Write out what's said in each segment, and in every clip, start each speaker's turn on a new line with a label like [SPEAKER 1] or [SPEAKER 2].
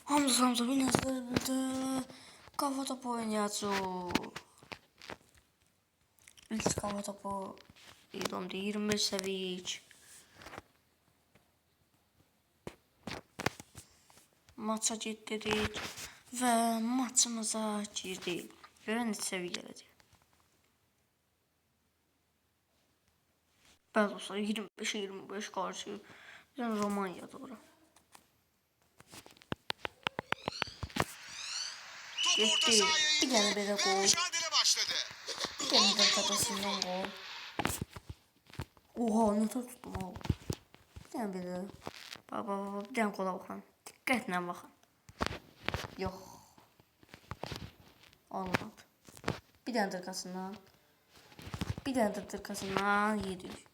[SPEAKER 1] Hamza bir nasıl bildi? Kafa topu oynayacağız. İlk kafa topu İdom'da 25 seviye. Maça gittik ve maçımıza girdik. Görün neçə seviye gələcək. Bəli olsa 25-25 karşı yani Romanya'da ora. Gitti. Bir tane belə gol. Bir tane de kafasından gol. Oha ne tuttum o. Bir tane belə. Baba bir tane gola baxın. Diqqətlə baxın. Yox. Olmadı. Bir tane tırkasından. Bir tane de tırkasından yedik.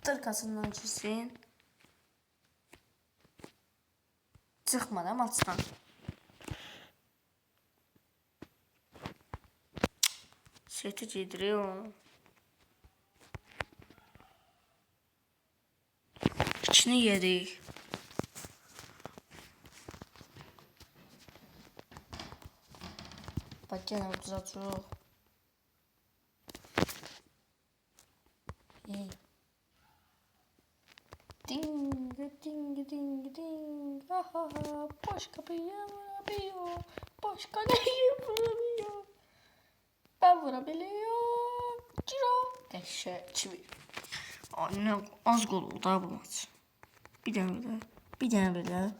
[SPEAKER 1] Tırkasından girsin. Çıxmadı maçdan. Seti giydiriyor. İçini yedik. Bak gene uzağa çok. İyi. Ding ding ding ding. Ha ha ha. Boş kapıyı vurabiliyor. Boş kaleyi vuramıyor. Ben vurabiliyorum. Ciro. Dehşet çivir. Anne az gol oldu ha bu maç. Bir tane böyle. Bir tane böyle.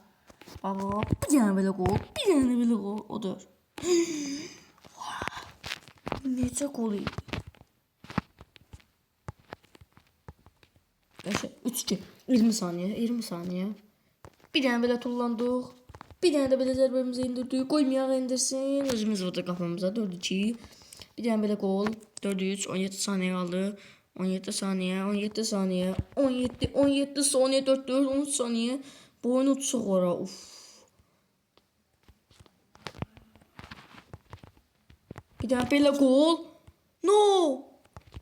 [SPEAKER 1] Baba bir tane böyle gol. Bir tane böyle gol. O da. Nece gol idi. 3-2. 20 saniye. 20 saniye. Bir tane böyle tullandık. Bir tane de böyle zərbemizi indirdik. Koymayaq indirsin. Özümüz vurdu kafamıza. 4-2. Bir tane böyle gol. 4-3. 17 saniye kaldı. 17 saniye. 17 saniye. 17 saniye. 4-4. 13 saniye. Bu oyunu tutsak ora. Uf. Bir tane böyle gol. No.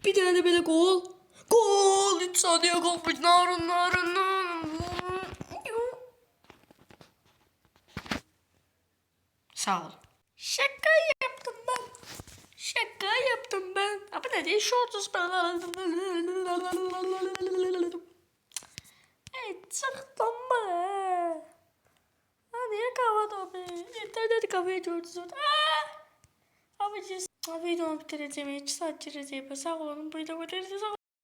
[SPEAKER 1] Bir tane de böyle gol. Gol. 3 saniye kalmış. Narın. Sağ ol. Şaka yaptım ben. Şaka yaptım ben. Ama ne değil şortsuz ben. Çıktım be. Hadi ya kafa topu. İnternet kafaya gördünüz. Ama videomu bitireceğim. 2 saat gireceğim. Sağ olun. Burada